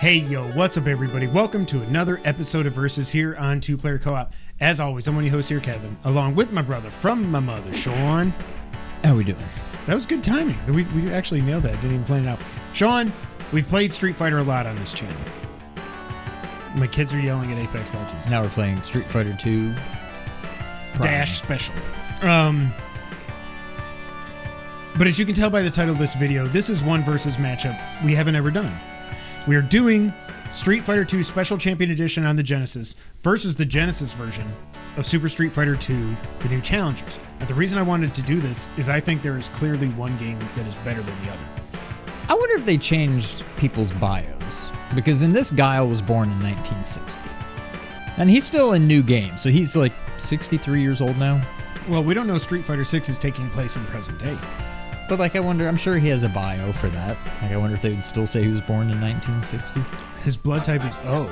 Hey, yo, what's up, everybody? Welcome to another episode of Versus here on Two Player Co-op. As always, I'm one of your hosts here, Kevin, along with my brother from my mother, Sean. How we doing? That was good timing. We actually nailed that. Didn't even plan it out. Sean, we've played Street Fighter a lot on this channel. My kids are yelling at Apex Legends. Now we're playing Street Fighter 2 Dash Special. But as you can tell by the title of this video, this is one versus matchup we haven't ever done. We are doing Street Fighter 2 Special Champion Edition on the Genesis versus the Genesis version of Super Street Fighter 2, the new challengers. And the reason I wanted to do this is I think there is clearly one game that is better than the other. I wonder if they changed people's bios, because in this, Guile was born in 1960. And he's still in new games, so he's like 63 years old now. Well, we don't know Street Fighter 6 is taking place in present day. But like, I wonder, I'm sure he has a bio for that. Like, I wonder if they would still say he was born in 1960. His blood type is O.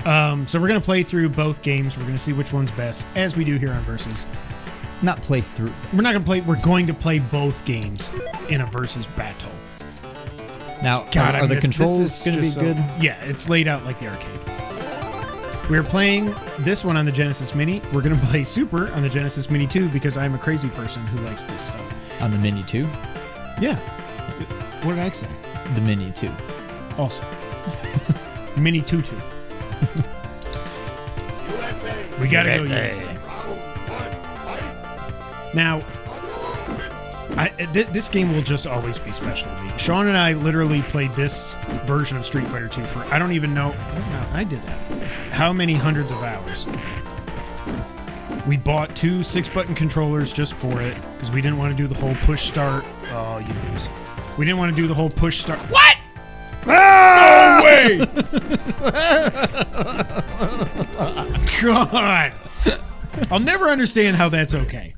Oh. So we're going to play through both games. We're going to see which one's best, as we do here on Versus. Not play through. We're not going to play, we're going to play both games in a Versus battle. Now, are the controls going to be good? Yeah, it's laid out like the arcade. We're playing this one on the Genesis Mini. We're going to play Super on the Genesis Mini 2 because I'm a crazy person who likes this stuff. On the Mini 2? Yeah. What did I say? The Mini 2. Also. Mini 2-2. We got to go USA. Now, this game will just always be special to me. Sean and I literally played this version of Street Fighter 2 for, I don't even know, I did that. How many hundreds of hours. We bought 2 6-button controllers just for it, because we didn't want to do the whole push start. Oh, you lose. We didn't want to do the whole push start. What? No way! God. I'll never understand how that's okay.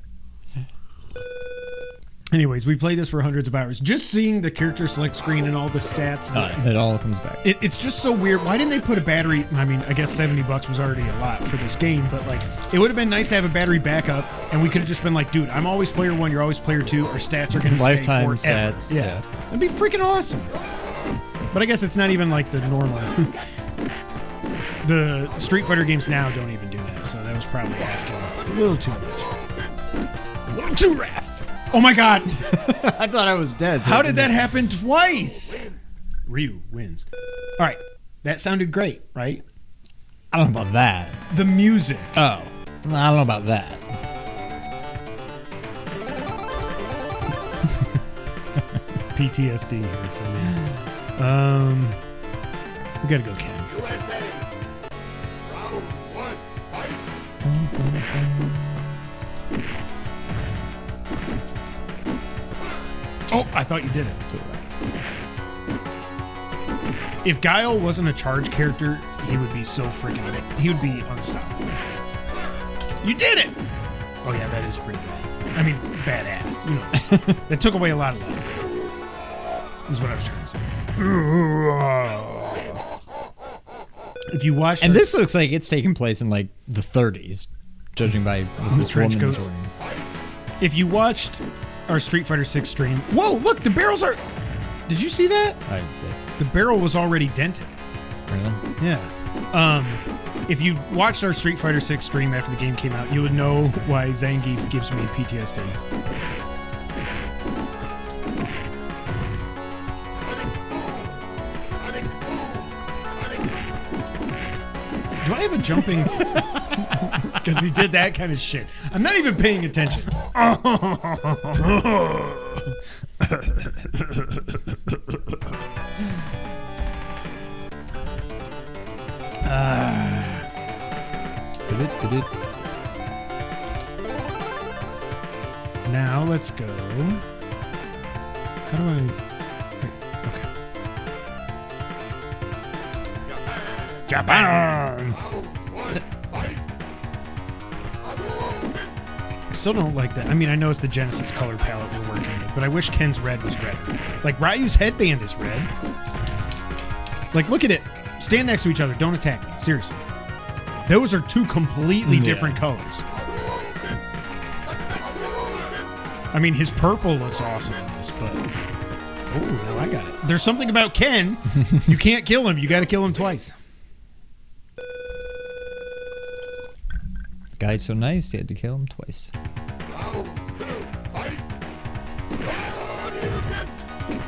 Anyways, we played this for hundreds of hours. Just seeing the character select screen and all the stats. It all comes back. It's just so weird. Why didn't they put a battery? I mean, I guess $70 was already a lot for this game, but like, it would have been nice to have a battery backup, and we could have just been like, dude, I'm always player 1, you're always player 2. Our stats are going to stay lifetime forever. stats. Yeah. That'd be freaking awesome. But I guess it's not even like the normal. The Street Fighter games now don't even do that, so that was probably asking a little too much. A little too rough. Oh my God! I thought I was dead. How did that happen twice? Ryu wins. All right, that sounded great, right? I don't know about that. The music. Oh, I don't know about that. PTSD here for me. We gotta go, Ken. Oh, I thought you did it. If Guile wasn't a charge character, he would be so freaking... He would be unstoppable. You did it! Oh yeah, that is pretty bad. I mean, badass. You know, that took away a lot of life. Is what I was trying to say. If you watch... And this looks like it's taking place in like the 30s, judging by this trench woman's coats. wearing. If you watched our Street Fighter 6 stream... Whoa, look, the barrels are... Did you see that? I didn't see it. The barrel was already dented. Really? Yeah. If you watched our Street Fighter 6 stream after the game came out, you would know why Zangief gives me PTSD. Do I have a jumping... Because he did that kind of shit. I'm not even paying attention. Now let's go. How do I... Wait, okay. Japan! I still don't like that. I mean, I know it's the Genesis color palette we're working with, but I wish Ken's red was red. Like, Ryu's headband is red. Like, look at it. Stand next to each other. Don't attack me. Seriously. Those are 2 completely different colors. I mean, his purple looks awesome in this, but Oh, no, I got it. There's something about Ken. You can't kill him. You got to kill him twice. Guy's so nice, he had to kill him twice.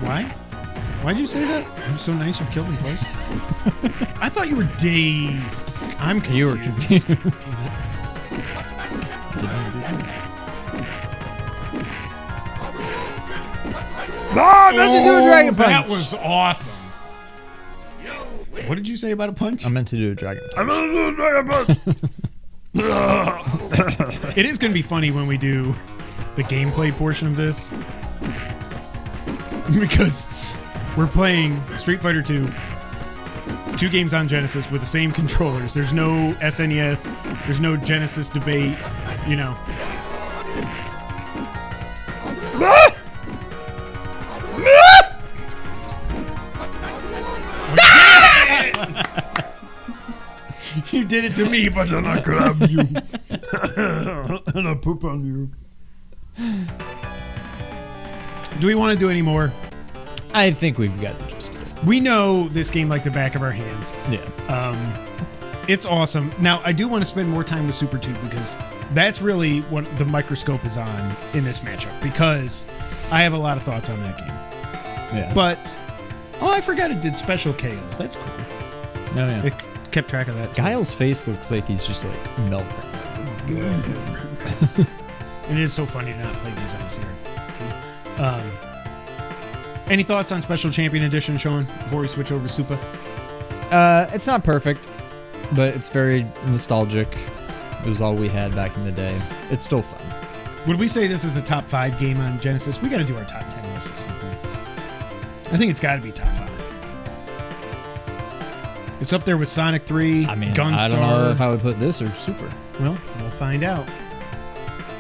Why? Why'd you say that? I'm so nice you killed him twice. I thought you were dazed. I'm confused. You were confused. Oh, meant to do a dragon punch. That was awesome. What did you say about a punch? I meant to do a dragon punch. I meant to do a dragon punch. It is going to be funny when we do the gameplay portion of this. Because we're playing Street Fighter 2, 2 games on Genesis with the same controllers. There's no SNES. There's no Genesis debate, you know. You did it to me, but then I grabbed you. And I poop on you. Do we want to do any more? I think we've got to just... We know this game like the back of our hands. Yeah. It's awesome. Now, I do want to spend more time with Super 2 because that's really what the microscope is on in this matchup, because I have a lot of thoughts on that game. Yeah. But, oh, I forgot it did special KOs. That's cool. No, yeah. It kept track of that too. Guile's face looks like he's just like melting. And it is so funny to not play these on the series. Any thoughts on Special Champion Edition, Sean, before we switch over to Super? It's not perfect, but it's very nostalgic. It was all we had back in the day. It's still fun. Would we say this is a top 5 game on Genesis? We got to do our top 10 list at some point. I think it's got to be top 5. It's up there with Sonic 3, I mean, Gunstar. I don't know if I would put this or Super. Well, we'll find out.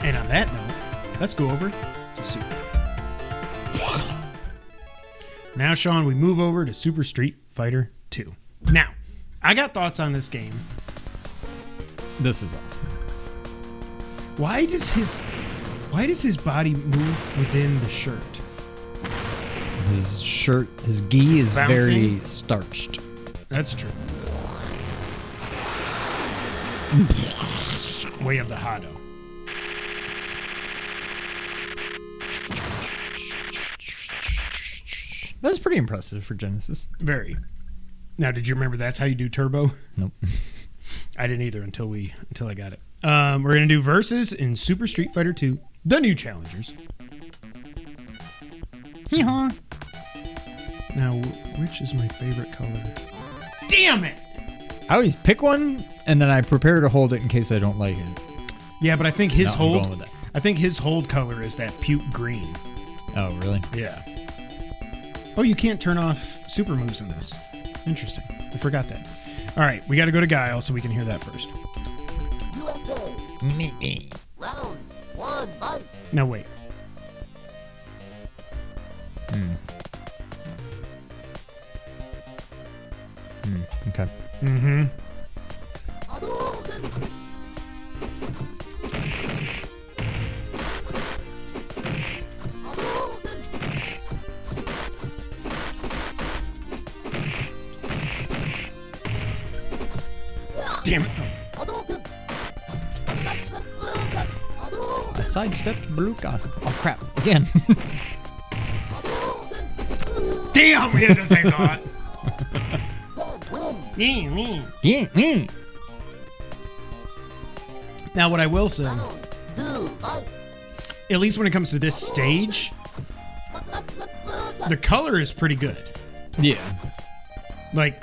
And on that note, let's go over to Super. Now, Sean, we move over to Super Street Fighter 2. Now, I got thoughts on this game. This is awesome. Why does his body move within the shirt? His shirt, his gi is bouncing. very starched. That's true. Way of the Hado. That's pretty impressive for Genesis. Very. Now, did you remember that's how you do turbo? Nope. I didn't either until I got it. We're gonna do versus in Super Street Fighter 2, the new challengers. Hee-haw. Now, which is my favorite color? Damn it! I always pick one and then I prepare to hold it in case I don't like it. Yeah, but I think his I'm hold. going with that. I think his hold color is that puke green. Oh, really? Yeah. Oh, you can't turn off super moves in this. Interesting. I forgot that. All right, we got to go to Guile so we can hear that first. Round 1, fight. Now wait. Okay. Mm-hmm. Damn it. I sidestepped Baluka. Oh, crap. Again. Damn, we had the same thought. Me. Yeah, yeah. Now, what I will say, at least when it comes to this stage, the color is pretty good. Yeah. Like,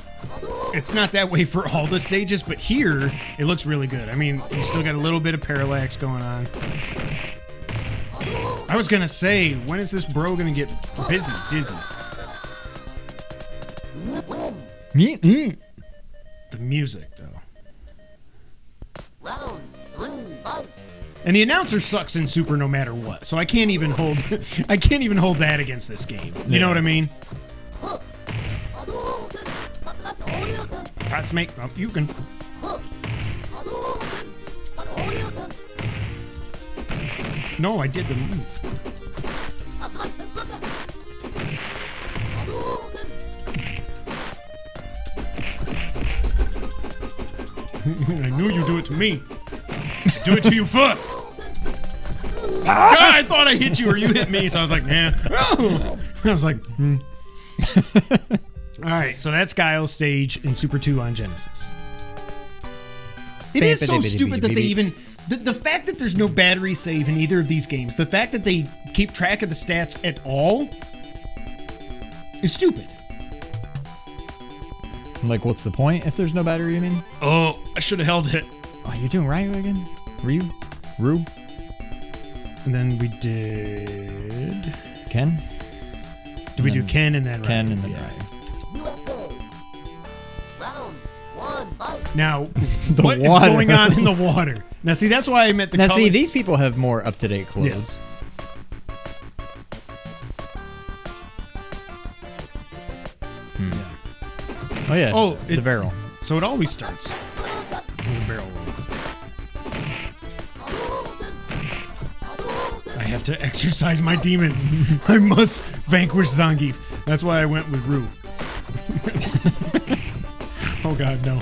it's not that way for all the stages, but here, it looks really good. I mean, you still got a little bit of parallax going on. I was going to say, when is this bro going to get dizzy? Yeah. The music, though. Round 3, fight. And the announcer sucks in Super no matter what, so I can't even hold that against this game. You know what I mean? That's make. Oh, you can. No, I did the move. I knew you'd do it to me. I do it to you first. God, I thought I hit you or you hit me, so I was like, nah. I was like, All right, so that's Guile's stage in Super 2 on Genesis. It is so stupid that they even... The fact that there's no battery save in either of these games, the fact that they keep track of the stats at all, is stupid. Like, what's the point if there's no battery, you mean? Oh, I should have held it. Oh, you're doing Ryu again? Ryu? And then we did... Ken? Did we do Ken and then Ken Ryu? and then Yeah. Ryu. USA. Round 1, fight. Now, what is water. going on in the water? Now, see, that's why I meant the Now, color. see, these people have more up-to-date clothes. Yes. Oh, yeah. Oh, the barrel. So it always starts with a barrel roll. I have to exercise my demons. I must vanquish Zangief. That's why I went with Rue. Oh god, no.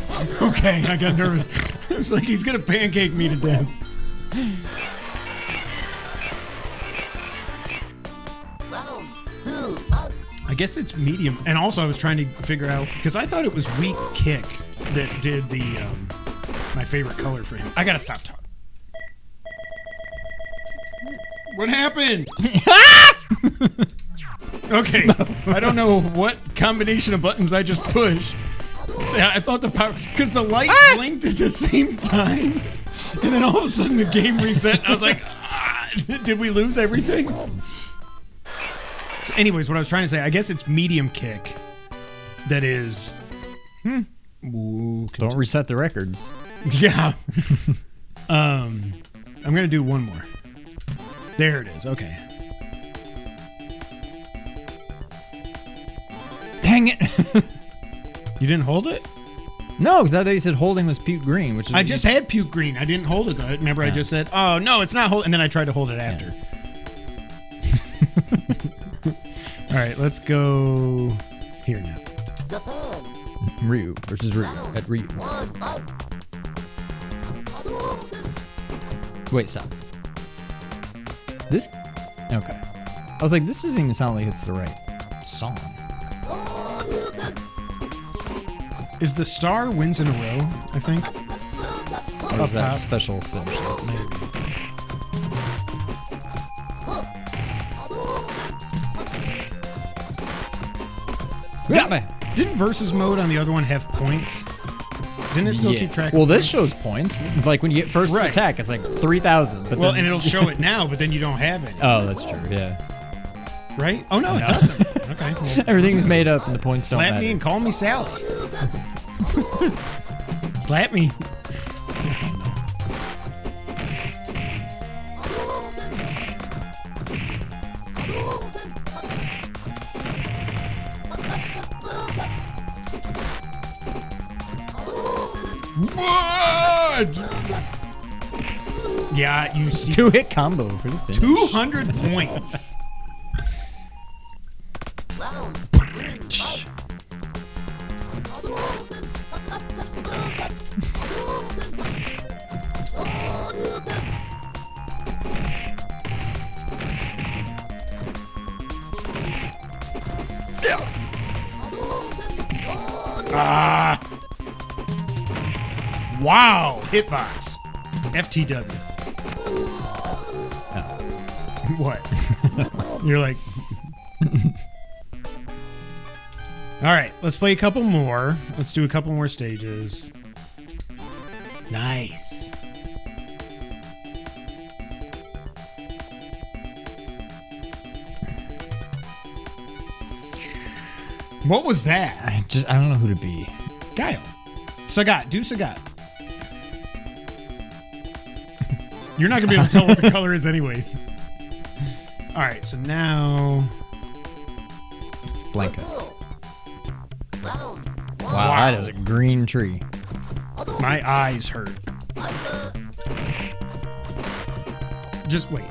Okay, I got nervous. It's like he's gonna pancake me to death. Round 2, fight. I guess it's medium. And also I was trying to figure out, because I thought it was weak kick that did the my favorite color for him. I gotta stop talking. What happened? Okay, I don't know what combination of buttons I just pushed. Yeah, I thought the power, because the light blinked at the same time, and then all of a sudden the game reset. I was like, did we lose everything? So anyways, what I was trying to say, I guess it's medium kick that is... Ooh, Don't reset the records. yeah. I'm going to do one more. There it is. Okay. Dang it. You didn't hold it? No, because I thought you said holding was puke green, which is... I just had puke green. I didn't hold it, though. Remember, I just said, oh, no, it's not hold. And then I tried to hold it after. All right, let's go here now. Japan. Ryu versus Ryu at Ryu. 1, fight. Wait, stop. This... Okay. I was like, this doesn't even sound like it's the right song. Is the star wins in a row, I think? Or Up is that top. special finishes? Got me. Didn't versus mode on the other one have points? Didn't it still keep track Well, of this points? shows points. Like when you get first Right. attack, it's like 3,000. But Well, then... and it'll show it now, but then you don't have any. Oh, that's true. Yeah. Right? Oh, no, it doesn't. Okay. Well, Everything's made up and the points don't slap matter. me and call me Sally. Slap me. What? Yeah, you see. 2-hit combo for the finish. 200 points. Ah. Wow. Hitbox. FTW. What? You're like... All right, let's play a couple more. Let's do a couple more stages. Nice. What was that? I don't know who to be. Guile. Sagat. Do Sagat. You're not going to be able to tell what the color is anyways. All right, so now... Blanca. Round 1. Wow, that is a green tree. My eyes hurt. Just wait.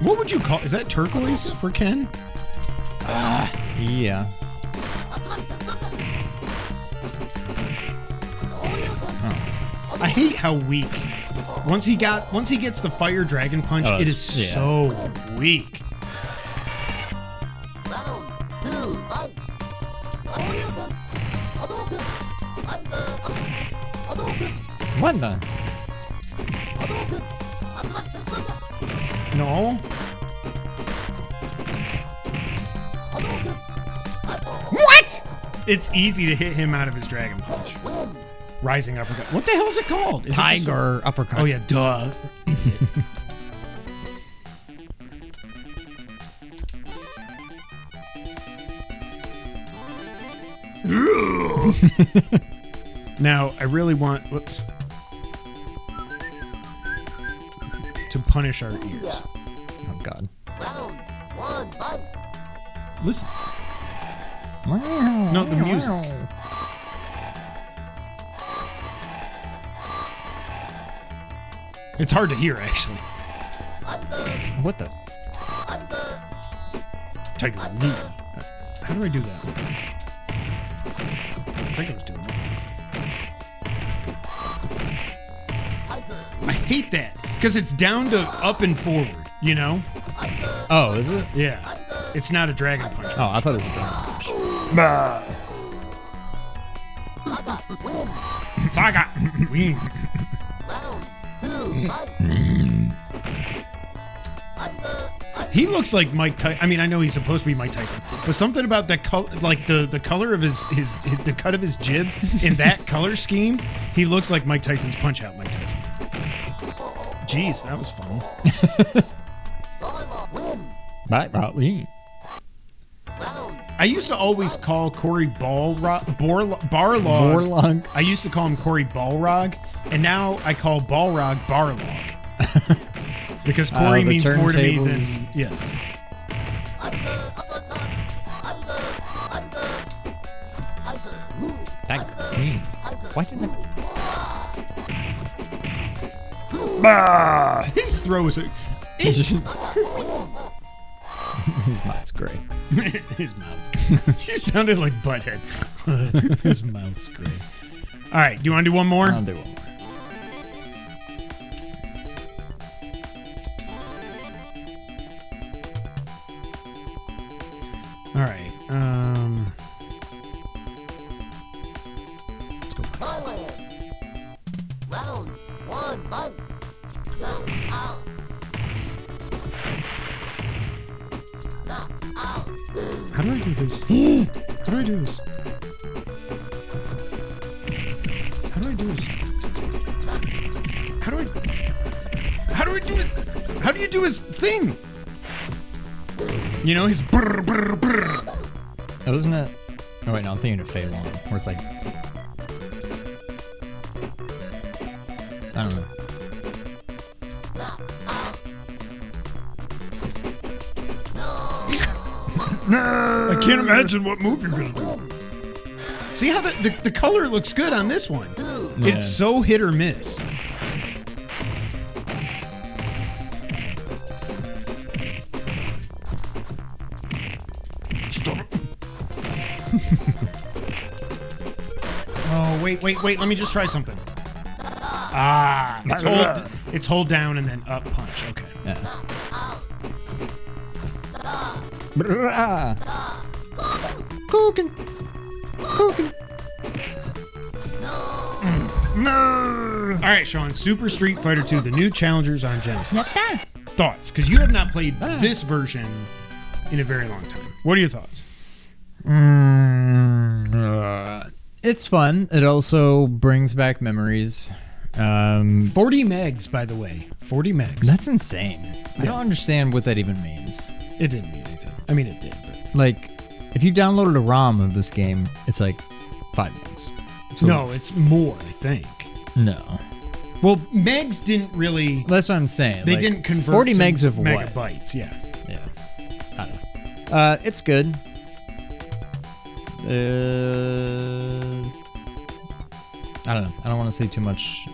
What would you call? Is that turquoise for Ken? Yeah. I hate how weak. Once he gets the fire dragon punch, Oh, it is it's- yeah. so weak. What the? No. What? It's easy to hit him out of his dragon punch. Rising uppercut. What the hell is it called? Is it just a- Tiger uppercut. Oh yeah, duh. Now, I really want, whoops, to punish our ears. Oh God. Round one, fight. Listen. No, the music. It's hard to hear, actually. What the? Tiger knee. How do I do that? I think I was doing it. I hate that because it's down to up and forward, you know? Oh, is it? Yeah. It's not a dragon punch. Oh, I thought it was a dragon punch. Saga wings. He looks like Mike Tyson. I mean, I know he's supposed to be Mike Tyson, but something about the color, like the color of his the cut of his jib in that color scheme, he looks like Mike Tyson's Punch Out Mike Tyson. Jeez, that was fun. Bye, Lee. I used to always call Corey Barlog. Borlog. I used to call him Corey Balrog, and now I call Balrog Barlog. Because Corey the means more to me than turntables. yes. Tiger. Why didn't His throw is His mouth's great. his mouth's great. You sounded like Butthead. His mouth's great. All right, do you want to do one more? I'll do one more. All right. Let's go. Round one, fight. How do I do this? How do I do this? How do I do this? How do I do his? How do you do his thing? You know, his brr brr brr. Oh, wasn't it? Oh wait, no, I'm thinking of Fei Long, where it's like, I don't know. I can't imagine what move you're gonna do. See how the color looks good on this one. Yeah. It's so hit or miss. Oh, wait. Let me just try something. Ah, it's hold down and then up punch. Okay. Yeah. Brrrah. Cooking. No. All right, Sean. Super Street Fighter 2, the new challengers on Genesis. Thoughts? Because you have not played this version in a very long time. What are your thoughts? It's fun. It also brings back memories. 40 megs, by the way. 40 megs. That's insane. I don't understand what that even means. It didn't mean anything. I mean, it did, but Like, if you downloaded a ROM of this game, it's like 5 megs. So no, it's more. I think. No. Well, megs didn't really. That's what I'm saying. They Like, didn't convert 40 to megs of what? megabytes. Yeah. Yeah. I don't know. It's good. I don't know. I don't want to say too much.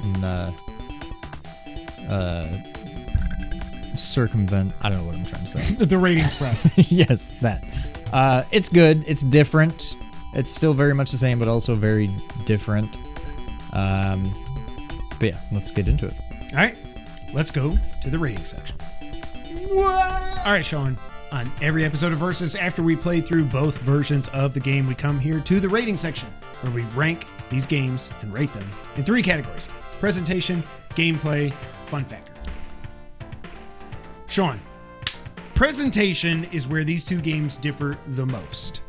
circumvent. I don't know what I'm trying to say. The ratings process. Yes, that. It's good. It's different. It's still very much the same, but also very different. But yeah, let's get into it. All right, let's go to the rating section. All right, Sean. On every episode of Versus, after we play through both versions of the game, we come here to the rating section, where we rank these games and rate them in 3 categories: presentation, gameplay, fun factor. Sean, presentation is where these 2 games differ the most.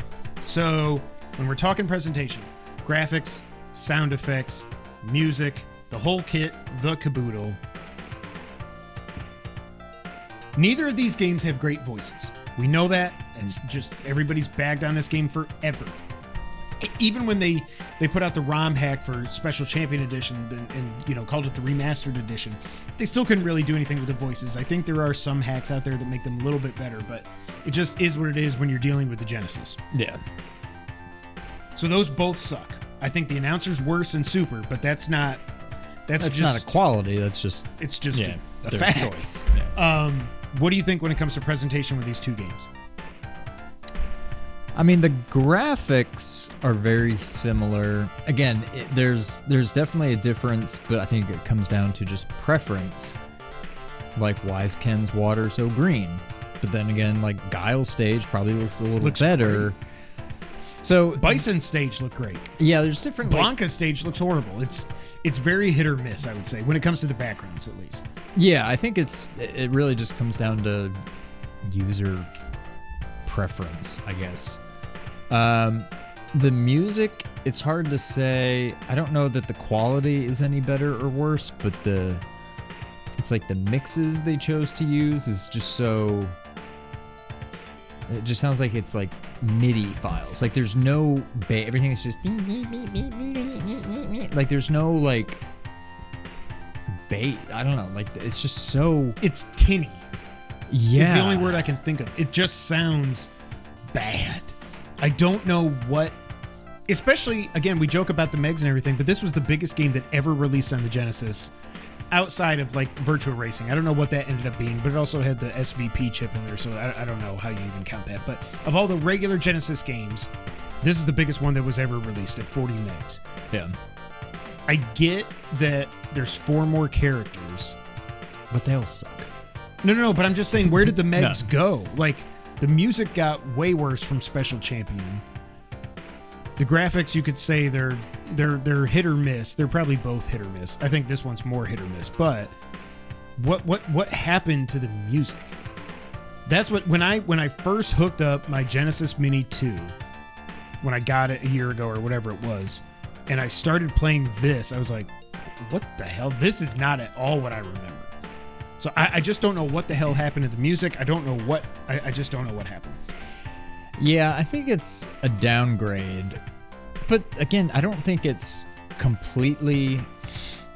So when we're talking presentation, graphics, sound effects, music, the whole kit, the caboodle. Neither of these games have great voices. We know that. It's just everybody's bagged on this game forever. Even when they put out the ROM hack for Special Champion Edition and called it the Remastered Edition, they still couldn't really do anything with the voices. I think there are some hacks out there that make them a little bit better, but it just is what it is when you're dealing with the Genesis. Yeah. So those both suck. I think the announcer's worse in Super, but that's not just not a quality. That's just it's just a their fact. choice. Yeah. What do you think when it comes to presentation with these 2 games? I mean, the graphics are very similar. Again, there's definitely a difference, but I think it comes down to just preference. Like, why is Ken's water so green? But then again, like, Guile's stage probably looks a little better. Great. So Bison's stage looked great. yeah, there's different. Blanca's stage looks horrible. It's very hit or miss, I would say, when it comes to the backgrounds, at least. Yeah, I think it really just comes down to user preference, I guess. The music, it's hard to say. I don't know that the quality is any better or worse, but it's like the mixes they chose to use is just so. It just sounds like it's like MIDI files. Like there's no everything is just like there's no like bass. I don't know. Like it's just so. It's tinny. Yeah. It's the only word I can think of. It just sounds bad. I don't know what. Especially, again, we joke about the Megs and everything, but this was the biggest game that ever released on the Genesis outside of like Virtua Racing. I don't know what that ended up being, but it also had the SVP chip in there, so I don't know how you even count that. But of all the regular Genesis games, this is the biggest one that was ever released at 40 megs. Yeah. I get that there's 4 more characters, But they all suck. No, but I'm just saying, where did the megs go? Like, the music got way worse from Special Champion. The graphics, you could say they're hit or miss. They're probably both hit or miss. I think this one's more hit or miss. But what happened to the music? That's what when I first hooked up my Genesis Mini 2, when I got it a year ago or whatever it was, and I started playing this, I was like, what the hell? This is not at all what I remember. So I just don't know what the hell happened to the music. I don't know what I just don't know what happened. Yeah, I think it's a downgrade. But again, I don't think it's completely.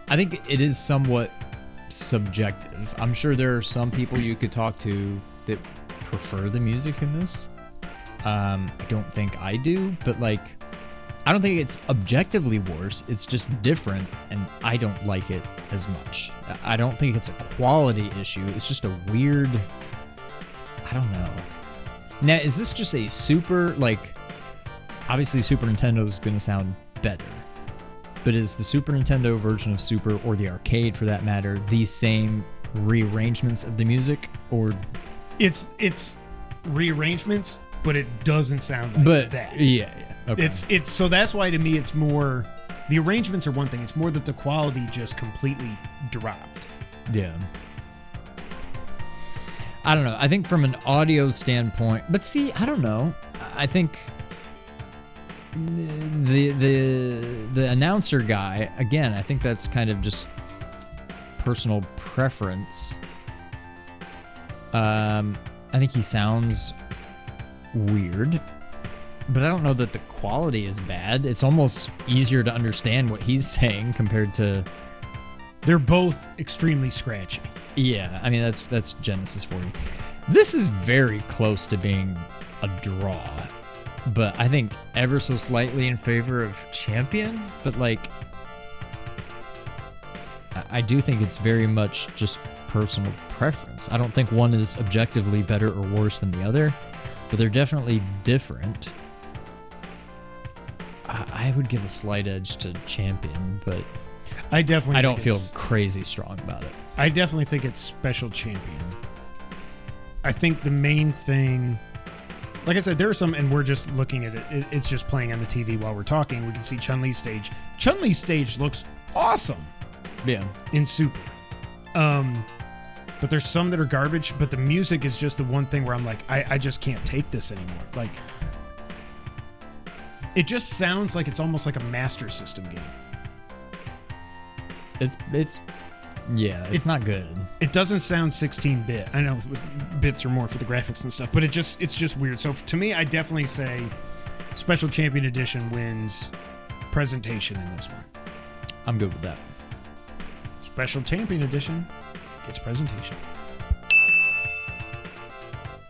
I think it is somewhat subjective. I'm sure there are some people you could talk to that prefer the music in this. I don't think I do, but like, I don't think it's objectively worse. It's just different, and I don't like it as much. I don't think it's a quality issue. It's just a weird. I don't know. Now, is this just a super, like, obviously Super Nintendo is going to sound better, but is the Super Nintendo version of Super, or the arcade for that matter, the same rearrangements of the music, or? It's rearrangements, but it doesn't sound like that. Yeah. Okay. It's so that's why to me it's more, the arrangements are one thing, it's more that the quality just completely dropped. Yeah. I don't know. I think from an audio standpoint, but see, I don't know. I think the announcer guy, again, I think that's kind of just personal preference. I think he sounds weird, but I don't know that the quality is bad. It's almost easier to understand what he's saying compared to. They're both extremely scratchy. Yeah, I mean, that's Genesis for you. This is very close to being a draw, but I think ever so slightly in favor of Champion. But like, I do think it's very much just personal preference. I don't think one is objectively better or worse than the other, but they're definitely different. I would give a slight edge to Champion, but I don't feel crazy strong about it. I definitely think it's Special Champion. I think the main thing, like I said, there are some, and we're just looking at it. It's just playing on the TV while we're talking. We can see Chun-Li's stage. Chun-Li's stage looks awesome. Yeah. In Super. But there's some that are garbage, but the music is just the one thing where I'm like, I just can't take this anymore. Like, it just sounds like it's almost like a Master System game. It's not good. It doesn't sound 16-bit. I know bits are more for the graphics and stuff, but it's just weird. So to me, I definitely say Special Champion Edition wins presentation in this one. I'm good with that. Special Champion Edition gets presentation.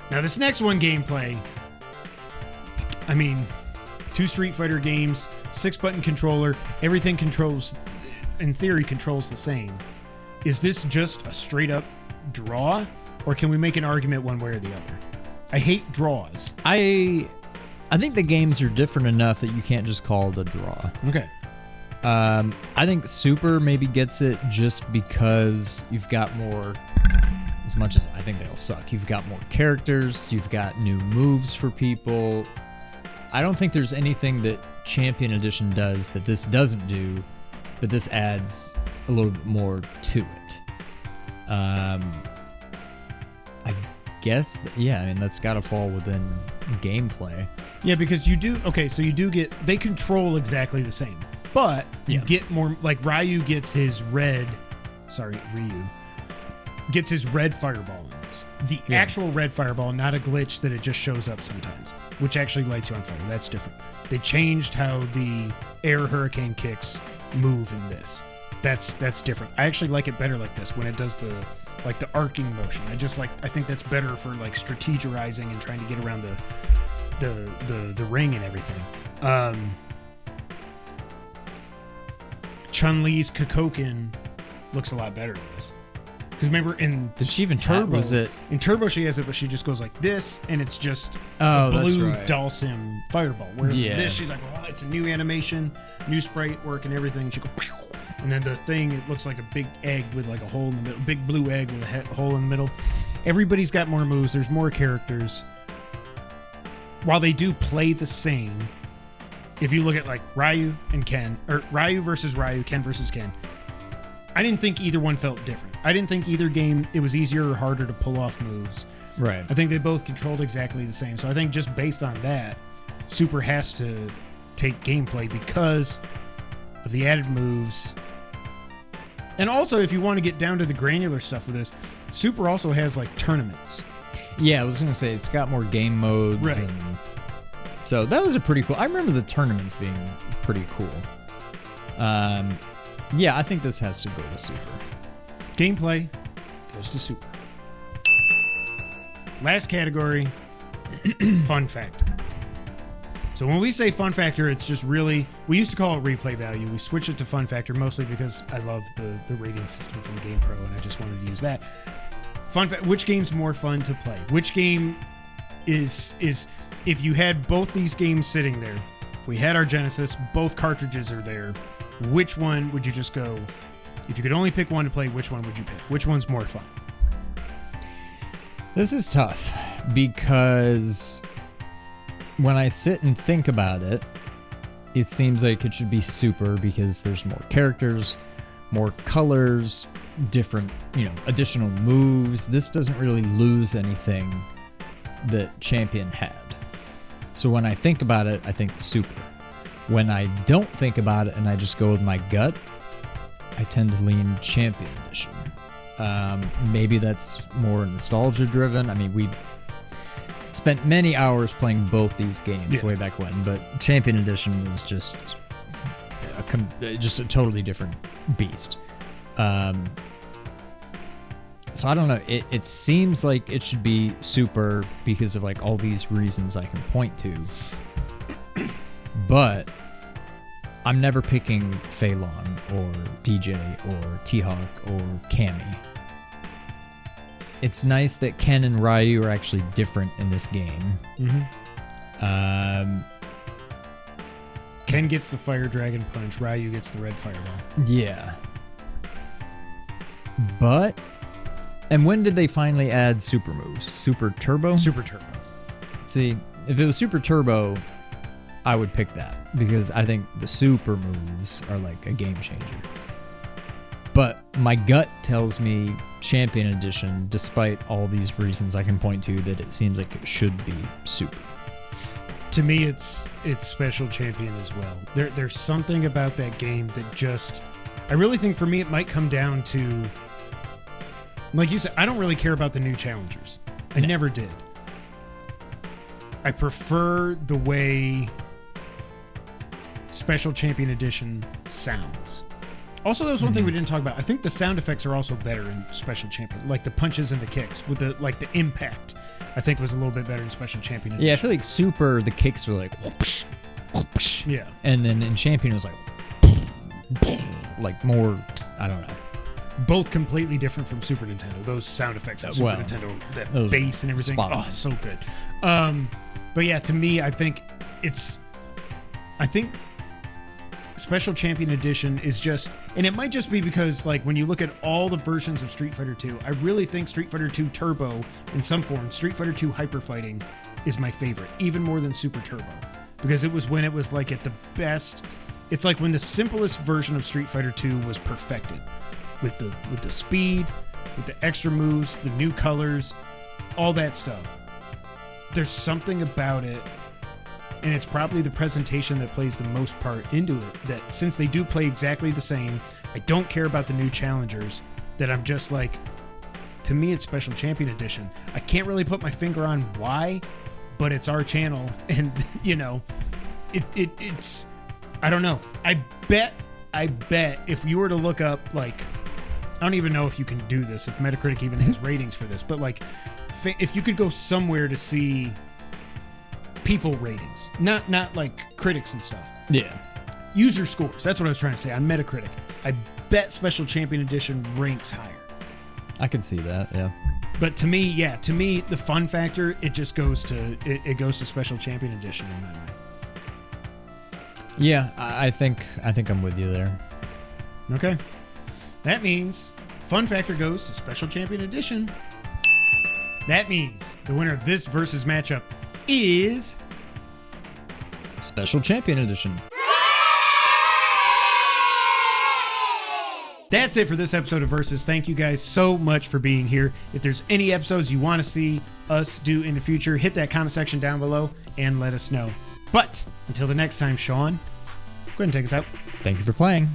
Now this next one, gameplay. I mean, 2 Street Fighter games, 6-button controller, everything controls, in theory, controls the same. Is this just a straight up draw, or can we make an argument one way or the other? I hate draws. I think the games are different enough that you can't just call it a draw. Okay. I think Super maybe gets it just because you've got more, as much as I think they all suck, you've got more characters, you've got new moves for people. I don't think there's anything that Champion Edition does that this doesn't do, but this adds a little bit more to it. I guess, I mean, that's got to fall within gameplay. Yeah, because you do get, they control exactly the same, but you get more, like Ryu gets his red fireball in this. The actual red fireball, not a glitch that it just shows up sometimes, which actually lights you on fire. That's different. They changed how the air hurricane kicks move in this. That's different. I actually like it better like this when it does the arcing motion. I think that's better for like strategizing and trying to get around the ring and everything. Chun-Li's Kokoken looks a lot better in this. Because remember in did she even Turbo? Was it in Turbo? She has it, but she just goes like this, and it's just a blue right. Dhalsim fireball. Whereas in this, she's like, "Oh, it's a new animation, new sprite work, and everything." She goes, and then the thing, it looks like a big egg with like a hole in the middle, big blue egg with a hole in the middle. Everybody's got more moves. There's more characters. While they do play the same, if you look at like Ryu and Ken, or Ryu versus Ryu, Ken versus Ken, I didn't think either one felt different. I didn't think either game, it was easier or harder to pull off moves. right? I think they both controlled exactly the same. So I think just based on that, Super has to take gameplay because of the added moves. And also, if you want to get down to the granular stuff with this, Super also has like tournaments. Yeah, I was gonna say it's got more game modes, Right. and so that was a pretty cool. I remember the tournaments being pretty cool. Yeah, I think this has to go to Super. Gameplay goes to Super. Last category, fun factor. So when we say fun factor, it's just really, we used to call it replay value. We switched it to fun factor mostly because I love the rating system from GamePro and I just wanted to use that. Which game's more fun to play? Which game is if you had both these games sitting there, if we had our Genesis, both cartridges are there, which one would you just go, if you could only pick one to play, which one would you pick? Which one's more fun? This is tough because when I sit and think about it, it seems like it should be Super because there's more characters, more colors, different, additional moves. This doesn't really lose anything that Champion had. So when I think about it, I think Super. When I don't think about it and I just go with my gut, I tend to lean Champion Edition. Maybe that's more nostalgia driven. I mean, we spent many hours playing both these games way back when, but Champion Edition was just a totally different beast. So I don't know. It seems like it should be Super because of like all these reasons I can point to, but I'm never picking Phelan or DJ or T-Hawk or Cammy. it's nice that Ken and Ryu are actually different in this game. Ken gets the fire dragon punch. Ryu gets the red fireball. Yeah. But, and when did they finally add super moves? Super Turbo? Super turbo. See, if it was Super Turbo, I would pick that because I think the super moves are like a game changer. But my gut tells me Champion Edition, despite all these reasons I can point to, that it seems like it should be super. To me, it's Special Champion as well. There's something about that game that just... I really think for me it might come down to... Like you said, I don't really care about the new challengers. I never did. I prefer the way Special Champion Edition sounds. Also, there was one thing we didn't talk about. I think the sound effects are also better in Special Champion. Like the punches and the kicks with the impact. I think was a little bit better in Special Champion Edition. Yeah, I feel like Super, the kicks were like whoosh, whoosh. Yeah. And then in Champion it was like more, I don't know. Both completely different from Super Nintendo. Those sound effects on Super Nintendo, that bass and everything. spot on. Oh, so good. But yeah, to me, I think Special Champion Edition is just, and it might just be because, like, when you look at all the versions of Street Fighter 2, I really think Street Fighter 2 Turbo, in some form, Street Fighter 2 Hyper Fighting is my favorite, even more than Super Turbo. Because it was when it was, like, at the best. It's like when the simplest version of Street Fighter 2 was perfected. With the speed, with the extra moves, the new colors, all that stuff. There's something about it, and it's probably the presentation that plays the most part into it, that since they do play exactly the same, I don't care about the new challengers, that I'm just like, to me it's Special Champion Edition. I can't really put my finger on why, but it's our channel, and, you know, it's, I don't know. I bet if you were to look up, like, I don't even know if you can do this, if Metacritic even has ratings for this, but, like, if you could go somewhere to see people ratings, not like critics and stuff. Yeah. User scores. That's what I was trying to say on Metacritic. I bet Special Champion Edition ranks higher. I can see that, yeah. But to me, the fun factor, it just goes to it goes to Special Champion Edition in my mind. Yeah, I think I'm with you there. Okay. That means fun factor goes to Special Champion Edition. That means the winner of this versus matchup is Special Champion Edition. That's it for this episode of Versus. Thank you guys so much for being here. If there's any episodes you want to see us do in the future, hit that comment section down below and let us know. But until the next time, Sean, go ahead and take us out. Thank you for playing.